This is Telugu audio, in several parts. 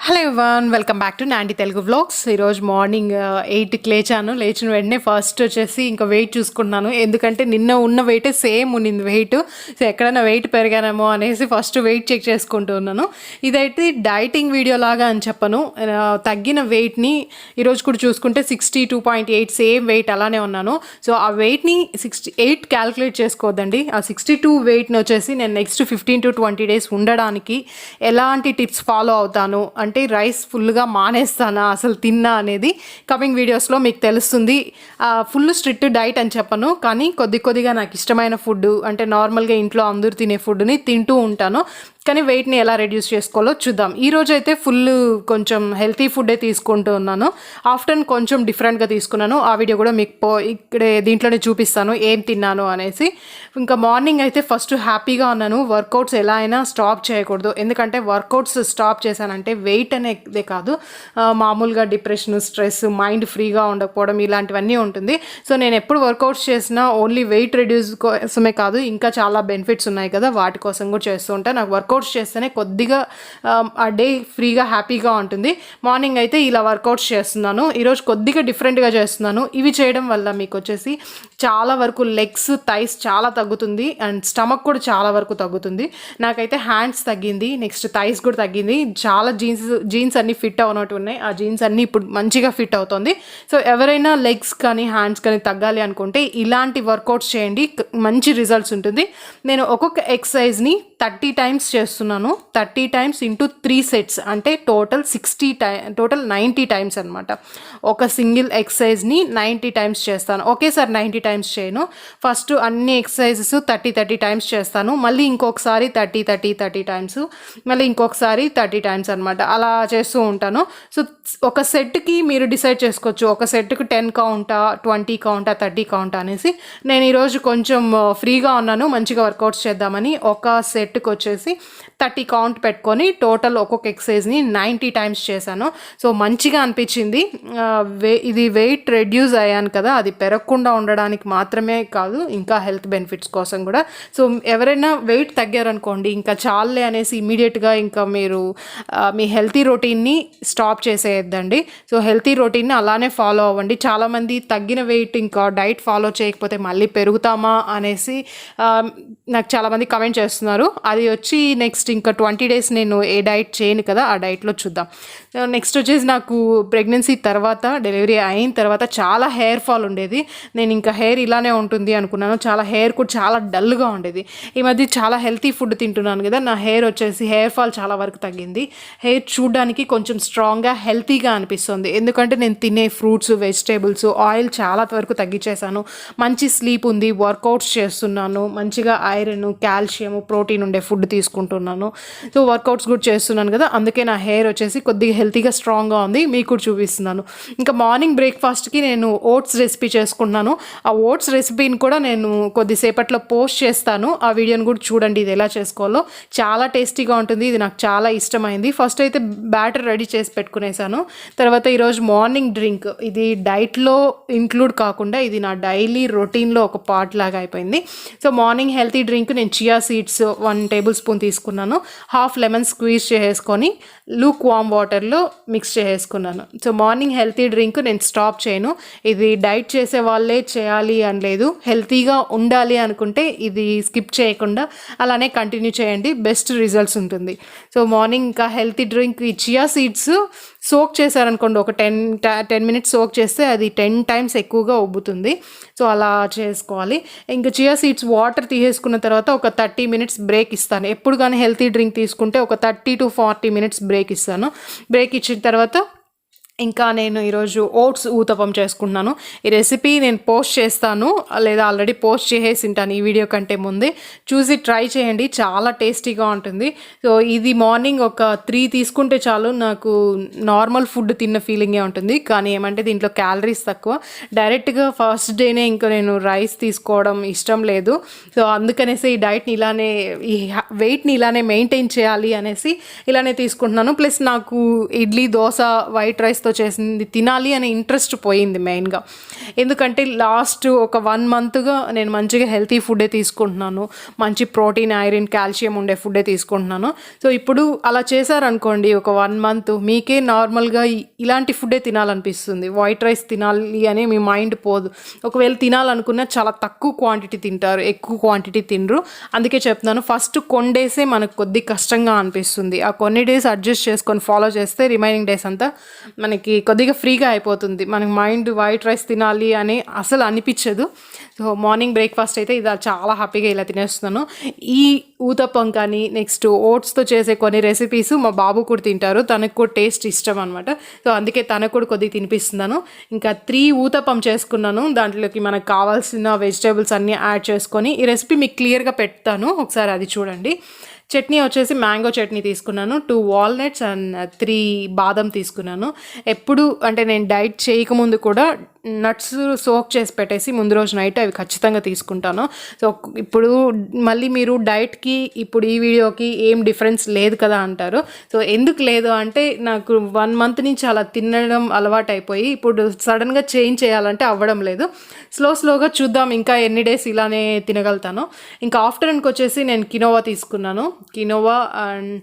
Hello everyone, welcome back to Nandi Telugu vlogs. ఈరోజు మార్నింగ్ 8కి లేచిన వెంటనే ఫస్ట్ వచ్చేసి ఇంకా వెయిట్ చూసుకుంటున్నాను. ఎందుకంటే నిన్న ఉన్న వెయిటే సేమ్ ఉన్నింది వెయిట్. సో ఎక్కడైనా వెయిట్ పెరిగానేమో అనేసి ఫస్ట్ వెయిట్ చెక్ చేసుకుంటూ ఉన్నాను. ఇదైతే డైటింగ్ వీడియో లాగా అని చెప్పను. తగ్గిన వెయిట్ని ఈరోజు కూడా చూసుకుంటే 62.8 సేమ్ వెయిట్ అలానే ఉన్నాను. సో ఆ వెయిట్ని 68 క్యాలిక్యులేట్ చేసుకోవద్దండి. ఆ 62 వెయిట్ని వచ్చేసి నేను నెక్స్ట్ 15 to 20 days ఉండడానికి ఎలాంటి టిప్స్ ఫాలో అవుతాను, అంటే రైస్ ఫుల్గా మానేస్తానా, అసలు తిన్నా అనేది కమింగ్ వీడియోస్లో మీకు తెలుస్తుంది. ఫుల్ స్ట్రిక్ట్ డైట్ అని చెప్పను, కానీ కొద్దిగా నాకు ఇష్టమైన ఫుడ్, అంటే నార్మల్గా ఇంట్లో అందరూ తినే ఫుడ్ని తింటూ ఉంటాను. కానీ వెయిట్ని ఎలా రెడ్యూస్ చేసుకోవాలో చూద్దాం. ఈరోజు అయితే ఫుల్ కొంచెం హెల్తీ ఫుడ్డే తీసుకుంటూ ఉన్నాను. ఆఫ్టర్నూన్ కొంచెం డిఫరెంట్గా తీసుకున్నాను. ఆ వీడియో కూడా మీకు ఇక్కడే దీంట్లోనే చూపిస్తాను ఏం తిన్నాను అనేసి. ఇంకా మార్నింగ్ అయితే ఫస్ట్ హ్యాపీగా ఉన్నాను. వర్కౌట్స్ ఎలా అయినా స్టాప్ చేయకూడదు, ఎందుకంటే వర్కౌట్స్ స్టాప్ చేశానంటే వెయిట్ అనేదే కాదు, మామూలుగా డిప్రెషన్, స్ట్రెస్, మైండ్ ఫ్రీగా ఉండకపోవడం ఇలాంటివన్నీ ఉంటుంది. సో నేను ఎప్పుడు వర్కౌట్స్ చేసినా ఓన్లీ వెయిట్ రెడ్యూస్ కోసమే కాదు, ఇంకా చాలా బెనిఫిట్స్ ఉన్నాయి కదా, వాటి కోసం కూడా చేస్తూ ఉంటాను. నాకు వర్కౌట్స్ చేస్తేనే కొద్దిగా ఆ డే ఫ్రీగా హ్యాపీగా ఉంటుంది. మార్నింగ్ అయితే ఇలా వర్కౌట్స్ చేస్తున్నాను. ఈరోజు కొద్దిగా డిఫరెంట్గా చేస్తున్నాను. ఇవి చేయడం వల్ల మీకు వచ్చేసి చాలా వరకు లెగ్స్, థైస్ చాలా తగ్గుతుంది, అండ్ స్టమక్ కూడా చాలా వరకు తగ్గుతుంది. నాకైతే హ్యాండ్స్ తగ్గింది, నెక్స్ట్ థైస్ కూడా తగ్గింది. చాలా జీన్స్ అన్నీ ఫిట్ అవునట్టు ఉన్నాయి. ఆ జీన్స్ అన్నీ ఇప్పుడు మంచిగా ఫిట్ అవుతుంది. సో ఎవరైనా లెగ్స్ కానీ హ్యాండ్స్ కానీ తగ్గాలి అనుకుంటే ఇలాంటి వర్కౌట్స్ చేయండి, మంచి రిజల్ట్స్ ఉంటుంది. నేను ఒక్కొక్క ఎక్సర్సైజ్ని 30 times చేస్తున్నాను. 30 times ఇంటూ 3 sets, అంటే టోటల్ 90 times అనమాట. ఒక సింగిల్ ఎక్సర్సైజ్ని 90 times చేస్తాను. ఒకేసారి 90 times చేయను. ఫస్ట్ అన్ని ఎక్సర్సైజెస్ 30 times చేస్తాను, మళ్ళీ ఇంకొకసారి 30 times, మళ్ళీ ఇంకొకసారి 30 times అనమాట. అలా చేస్తూ ఉంటాను. సో ఒక సెట్కి మీరు డిసైడ్ చేసుకోవచ్చు, ఒక సెట్కి 10 కౌంటా, 20 కౌంటా, 30 కౌంటా అనేసి. నేను ఈరోజు కొంచెం ఫ్రీగా ఉన్నాను, మంచిగా వర్కౌట్స్ చేద్దామని ఒక సెట్కి వచ్చేసి 30 కౌంట్ పెట్టుకొని టోటల్ ఒక్కొక్క ఎక్సర్సైజ్ని 90 times చేశాను. సో మంచిగా అనిపించింది. ఇది వెయిట్ రెడ్యూస్ అయ్యాను కదా, అది పెరగకుండా ఉండడానికి మాత్రమే కాదు, ఇంకా హెల్త్ బెనిఫిట్స్ కోసం కూడా. సో ఎవరైనా వెయిట్ తగ్గారనుకోండి, ఇంకా చాలే అనేసి ఇమీడియట్గా ఇంకా మీరు మీ హెల్తీ రొటీన్ని స్టాప్ చేసేయద్దండి. సో హెల్తీ రొటీన్ని అలానే ఫాలో అవ్వండి. చాలామంది తగ్గిన వెయిట్ ఇంకా డైట్ ఫాలో చేయకపోతే మళ్ళీ పెరుగుతామా అనేసి నాకు చాలామంది కమెంట్ చేస్తున్నారు. అది వచ్చి నెక్స్ట్ ఇంకా 20 days నేను ఏ డైట్ చేయను కదా, ఆ డైట్లో చూద్దాం. నెక్స్ట్ వచ్చేసి నాకు ప్రెగ్నెన్సీ తర్వాత, డెలివరీ అయిన తర్వాత చాలా హెయిర్ ఫాల్ ఉండేది. నేను ఇంకా హెయిర్ ఇలానే ఉంటుంది అనుకున్నాను. చాలా హెయిర్ కూడా చాలా డల్గా ఉండేది. ఈ మధ్య చాలా హెల్తీ ఫుడ్ తింటున్నాను కదా, నా హెయిర్ వచ్చేసి హెయిర్ ఫాల్ చాలా వరకు తగ్గింది. హెయిర్ చూడడానికి కొంచెం స్ట్రాంగ్గా, హెల్తీగా అనిపిస్తుంది. ఎందుకంటే నేను తినే ఫ్రూట్స్, వెజిటేబుల్స్, ఆయిల్ చాలా వరకు తగ్గించేశాను. మంచి స్లీప్ ఉంది, వర్కౌట్స్ చేస్తున్నాను, మంచిగా ఐరన్, కాల్షియం, ప్రోటీన్ ఉండే ఫుడ్ తీసుకుంటున్నాను. సో వర్కౌట్స్ కూడా చేస్తున్నాను కదా, అందుకే నా హెయిర్ వచ్చేసి కొద్దిగా హెల్తీగా, స్ట్రాంగ్గా ఉంది. మీకు కూడా చూపిస్తున్నాను. ఇంకా మార్నింగ్ బ్రేక్ఫాస్ట్కి నేను ఓట్స్ రెసిపీ చేసుకున్నాను. ఆ ఓట్స్ రెసిపీని కూడా నేను కొద్దిసేపట్లో పోస్ట్ చేస్తాను. ఆ వీడియోని కూడా చూడండి, ఇది ఎలా చేసుకోవాలో. చాలా టేస్టీగా ఉంటుంది, ఇది నాకు చాలా ఇష్టమైంది. ఫస్ట్ అయితే బ్యాటర్ రెడీ చేసి పెట్టుకునేసాను. తర్వాత ఈరోజు మార్నింగ్ డ్రింక్, ఇది డైట్లో ఇంక్లూడ్ కాకుండా ఇది నా డైలీ రొటీన్లో ఒక పార్ట్ లాగా అయిపోయింది. సో మార్నింగ్ హెల్తీ డ్రింక్ నేను చియా సీడ్స్ 1 tablespoon తీసుకున్నాను. హాఫ్ లెమన్ స్క్వీజ్ చేసుకొని లూక్ వామ్ వాటర్లో మిక్స్ చేసుకున్నాను. సో మార్నింగ్ హెల్తీ డ్రింక్ నేను స్టాప్ చేయను. ఇది డైట్ చేసే వాళ్ళే చేయాలి అని లేదు, హెల్తీగా ఉండాలి అనుకుంటే ఇది స్కిప్ చేయకుండా అలానే కంటిన్యూ చేయండి, బెస్ట్ రిజల్ట్స్ ఉంటుంది. సో మార్నింగ్ ఇంకా హెల్తీ డ్రింక్ ఈ చియా సీడ్స్ సోక్ చేశారనుకోండి, ఒక 10 minutes సోక్ చేస్తే అది 10 times ఎక్కువగా ఉబ్బుతుంది. సో అలా చేసుకోవాలి. ఇంకా చియా సీడ్స్ వాటర్ తీసేసుకున్న తర్వాత ఒక 30 minutes బ్రేక్ ఇస్తాను. ఎప్పుడు కానీ హెల్తీ డ్రింక్ తీసుకుంటే ఒక 30 to 40 minutes బ్రేక్ ఇస్తాను. బ్రేక్ ఇచ్చిన తర్వాత ఇంకా నేను ఈరోజు ఓట్స్ ఊతప్పం చేసుకుంటున్నాను. ఈ రెసిపీ నేను పోస్ట్ చేస్తాను, లేదా ఆల్రెడీ పోస్ట్ చేసేసి ఉంటాను ఈ వీడియో కంటే ముందే. చూసి ట్రై చేయండి, చాలా టేస్టీగా ఉంటుంది. సో ఇది మార్నింగ్ ఒక 3 తీసుకుంటే చాలు, నాకు నార్మల్ ఫుడ్ తిన్న ఫీలింగే ఉంటుంది. కానీ ఏమంటే దీంట్లో క్యాలరీస్ తక్కువ. డైరెక్ట్గా ఫస్ట్ డేనే ఇంకా నేను రైస్ తీసుకోవడం ఇష్టం లేదు. సో అందుకనేసి ఈ డైట్ని ఇలానే, ఈ వెయిట్ని ఇలానే మెయింటైన్ చేయాలి అనేసి ఇలానే తీసుకుంటున్నాను. ప్లస్ నాకు ఇడ్లీ, దోశ, వైట్ రైస్ రైస్తో చేసింది తినాలి అనే ఇంట్రెస్ట్ పోయింది మెయిన్గా. ఎందుకంటే లాస్ట్ ఒక 1 మంత్గా నేను మంచిగా హెల్తీ ఫుడ్డే తీసుకుంటున్నాను, మంచి ప్రోటీన్, ఐరన్, కాల్షియం ఉండే ఫుడ్డే తీసుకుంటున్నాను. సో ఇప్పుడు అలా చేశారనుకోండి ఒక 1 మంత్, మీకే నార్మల్గా ఇలాంటి ఫుడ్డే తినాలనిపిస్తుంది. వైట్ రైస్ తినాలి అని మీ మైండ్ పోదు. ఒకవేళ తినాలనుకున్నా చాలా తక్కువ క్వాంటిటీ తింటారు, ఎక్కువ క్వాంటిటీ తినరు. అందుకే చెప్తున్నాను, ఫస్ట్ కొన్ని డేసే మనకు కొద్ది కష్టంగా అనిపిస్తుంది. ఆ కొన్ని డేస్ అడ్జస్ట్ చేసుకొని ఫాలో చేస్తే రిమైనింగ్ డేస్ అంతా మనకి కొద్దిగా ఫ్రీగా అయిపోతుంది. మనకి మైండ్ వైట్ రైస్ తినాలి అని అసలు అనిపించదు. సో మార్నింగ్ బ్రేక్ఫాస్ట్ అయితే ఇది చాలా హ్యాపీగా ఇలా తినేస్తున్నాను. ఈ ఊతప్పం కానీ నెక్స్ట్ ఓట్స్తో చేసే కొన్ని రెసిపీస్ మా బాబు కూడా తింటారు, తనకు కూడా టేస్ట్ ఇష్టం అనమాట. సో అందుకే తనకు కూడా కొద్దిగా తినిపిస్తున్నాను. ఇంకా 3 ఊతప్పం చేసుకున్నాను. దాంట్లోకి మనకు కావాల్సిన వెజిటేబుల్స్ అన్నీ యాడ్ చేసుకొని ఈ రెసిపీ మీకు క్లియర్గా పెడతాను, ఒకసారి అది చూడండి. చట్నీ వచ్చేసి మ్యాంగో చట్నీ తీసుకున్నాను, 2 వాల్నట్స్ అండ్ 3 బాదం తీసుకున్నాను. ఎప్పుడు అంటే నేను డైట్ చేయకముందు కూడా నట్స్ సోక్ చేసి పెట్టేసి ముందు రోజు నైట్ అవి ఖచ్చితంగా తీసుకుంటాను. సో ఇప్పుడు మళ్ళీ మీరు డైట్కి ఇప్పుడు ఈ వీడియోకి ఏం డిఫరెన్స్ లేదు కదా అంటారు. సో ఎందుకు లేదు అంటే నాకు 1 మంత్ నుంచి అలా తినడం అలవాటు అయిపోయి ఇప్పుడు సడన్గా చేంజ్ చేయాలంటే అవ్వడం లేదు. స్లోగా చూద్దాం ఇంకా ఎన్ని డేస్ ఇలానే తినగలుగుతాను. ఇంకా ఆఫ్టర్నూన్కి వచ్చేసి నేను కినోవా తీసుకున్నాను, కినోవా అండ్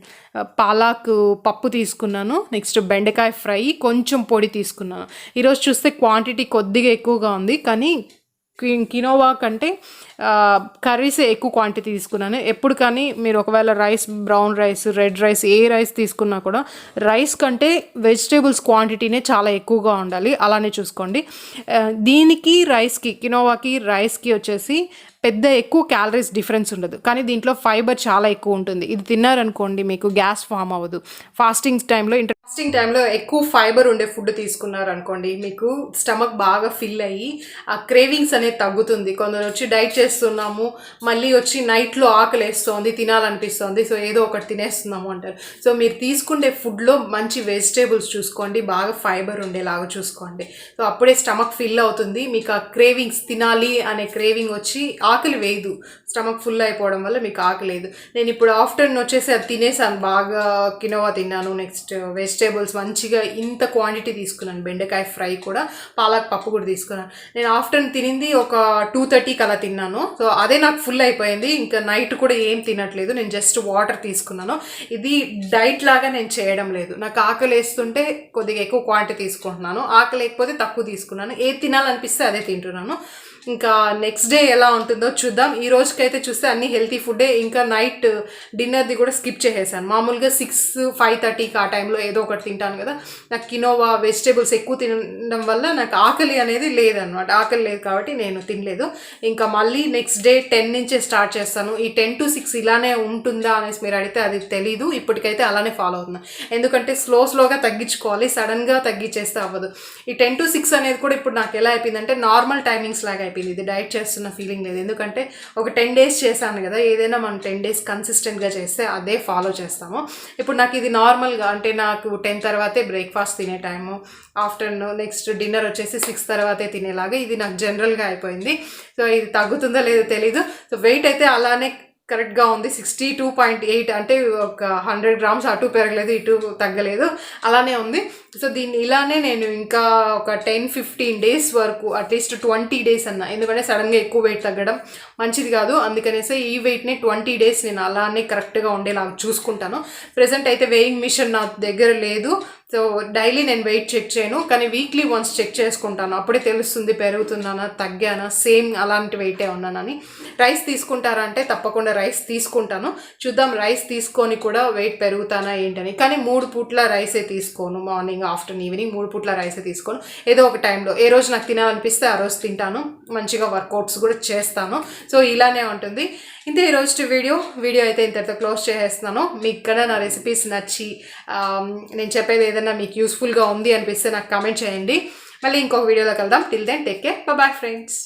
పాలాక్ పప్పు తీసుకున్నాను. నెక్స్ట్ బెండకాయ ఫ్రై, కొంచెం పొడి తీసుకున్నాను. ఈరోజు చూస్తే క్వాంటిటీ కొద్దిగా ఎక్కువగా ఉంది, కానీ కినోవా కంటే కర్రీసే ఎక్కువ క్వాంటిటీ తీసుకున్నాను. ఎప్పుడు కానీ మీరు ఒకవేళ rice, brown rice, red rice, ఏ రైస్ తీసుకున్నా కూడా రైస్ కంటే వెజిటేబుల్స్ క్వాంటిటీనే చాలా ఎక్కువగా ఉండాలి, అలానే చూసుకోండి. దీనికి రైస్కి, కినోవాకి రైస్కి వచ్చేసి పెద్ద ఎక్కువ క్యాలరీస్ డిఫరెన్స్ ఉండదు, కానీ దీంట్లో ఫైబర్ చాలా ఎక్కువ ఉంటుంది. ఇది తిన్నారనుకోండి మీకు గ్యాస్ ఫామ్ అవ్వదు. ఫాస్టింగ్ టైంలో ఎక్కువ ఫైబర్ ఉండే ఫుడ్ తీసుకున్నారనుకోండి మీకు స్టమక్ బాగా ఫిల్ అయ్యి ఆ క్రేవింగ్స్ అనేది తగ్గుతుంది. కొందరు వచ్చి డైట్ చేస్తున్నాము, మళ్ళీ వచ్చి నైట్లో ఆకలి వేస్తుంది, తినాలనిపిస్తుంది, సో ఏదో ఒకటి తినేస్తున్నాము అంటారు. సో మీరు తీసుకునే ఫుడ్లో మంచి వెజిటేబుల్స్ చూసుకోండి, బాగా ఫైబర్ ఉండేలాగా చూసుకోండి. సో అప్పుడే స్టమక్ ఫిల్ అవుతుంది, మీకు ఆ క్రేవింగ్స్ తినాలి అనే క్రేవింగ్ వచ్చి ఆకలి వేయదు. స్టమక్ ఫుల్ అయిపోవడం వల్ల మీకు ఆకలి లేదు. నేను ఇప్పుడు ఆఫ్టర్నూన్ వచ్చేసి అది తినేసాను, బాగా కినోవా తిన్నాను. నెక్స్ట్ వెజిటేబుల్స్ మంచిగా ఇంత క్వాంటిటీ తీసుకున్నాను, బెండకాయ ఫ్రై కూడా, పాలక్ పప్పు కూడా తీసుకున్నాను. నేను ఆఫ్టర్నూన్ తినింది ఒక 2:30కి అలా తిన్నాను. సో అదే నాకు ఫుల్ అయిపోయింది. ఇంకా నైట్ కూడా ఏం తినట్లేదు, నేను జస్ట్ వాటర్ తీసుకున్నాను. ఇది డైట్ లాగా నేను చేయడం లేదు. నాకు ఆకలి వేస్తుంటే కొద్దిగా ఎక్కువ క్వాంటిటీ తీసుకుంటున్నాను, ఆకలి లేకపోతే తక్కువ తీసుకున్నాను. ఏది తినాలనిపిస్తే అదే తింటున్నాను. ఇంకా నెక్స్ట్ డే ఎలా ఉంటుందో చూద్దాం. ఈ రోజుకైతే చూస్తే అన్ని హెల్తీ ఫుడ్డే. ఇంకా నైట్ డిన్నర్ది కూడా స్కిప్ చేసేసాను. మామూలుగా 6-5:30కి ఆ టైంలో ఏదో ఒకటి తింటాను కదా. నాకు కినోవా వెజిటేబుల్స్ ఎక్కువ తినడం వల్ల నాకు ఆకలి అనేది లేదనమాట. ఆకలి లేదు కాబట్టి నేను తినలేదు. ఇంకా మళ్ళీ నెక్స్ట్ డే 10 నుంచే స్టార్ట్ చేస్తాను. ఈ 10 to 6 ఇలానే ఉంటుందా అనేసి మీరు అడిగితే అది తెలీదు. ఇప్పటికైతే అలానే ఫాలో అవుతున్నాను, ఎందుకంటే స్లోగా తగ్గించుకోవాలి, సడన్గా తగ్గించేస్తే అవ్వదు. ఈ 10 to 6 అనేది కూడా ఇప్పుడు నాకు ఎలా అయిపోయిందంటే నార్మల్ టైమింగ్స్ లాగా అయిపోయింది. ఇది డైట్ చేస్తున్న ఫీలింగ్ లేదు, ఎందుకంటే ఒక 10 days చేశాను కదా. ఏదైనా మనం 10 days కన్సిస్టెంట్గా చేస్తే అదే ఫాలో చేస్తాము. ఇప్పుడు నాకు ఇది నార్మల్గా అంటే నాకు 10 తర్వాతే బ్రేక్ఫాస్ట్ తినే టైము, ఆఫ్టర్నూన్ నెక్స్ట్ డిన్నర్ వచ్చేసి 6 తర్వాతే తినేలాగా ఇది నాకు జనరల్గా అయిపోయింది. సో ఇది తగ్గుతుందో లేదో తెలీదు. సో వెయిట్ అయితే అలానే కరెక్ట్గా ఉంది, 62.8, అంటే ఒక 100 grams అటు పెరగలేదు, ఇటు తగ్గలేదు, అలానే ఉంది. సో దీన్ని ఇలానే నేను ఇంకా ఒక 10-15 days వరకు, అట్లీస్ట్ 20 days అన్నా, ఎందుకంటే సడన్గా ఎక్కువ వెయిట్ తగ్గడం మంచిది కాదు. అందుకనేసి ఈ వెయిట్ని 20 days నేను అలానే కరెక్ట్గా ఉండేలాగా చూసుకుంటాను. ప్రెజెంట్ అయితే వెయింగ్ మిషన్ నా దగ్గర లేదు, సో డైలీ నేను వెయిట్ చెక్ చేయను, కానీ వీక్లీ వన్స్ చెక్ చేసుకుంటాను. అప్పుడే తెలుస్తుంది పెరుగుతున్నానా, తగ్గానా, సేమ్ అలాంటి వెయిటే ఉన్నానని. రైస్ తీసుకుంటారా అంటే తప్పకుండా రైస్ తీసుకుంటాను. చూద్దాం రైస్ తీసుకొని కూడా వెయిట్ పెరుగుతానా ఏంటని. కానీ 3 పూట్ల రైసే తీసుకోను, మార్నింగ్, ఆఫ్టర్నూన్, ఈవినింగ్ 3 పూట్ల రైసే తీసుకోను. ఏదో ఒక టైంలో ఏ రోజు నాకు తినాలనిపిస్తే ఆ రోజు తింటాను, మంచిగా వర్కౌట్స్ కూడా చేస్తాను. సో ఇలానే ఉంటుంది. ఇంతే ఈరోజు వీడియో అయితే ఇంతటితో క్లోజ్ చేసేస్తున్నాను. మీకు కన్నా నా రెసిపీస్ నచ్చి నేను చెప్పేది ఏదైనా మీకు యూస్ఫుల్గా ఉంది అనిపిస్తే నాకు కామెంట్ చేయండి. మళ్ళీ ఇంకొక వీడియోలో కలుద్దాం. Till then take care, bye friends.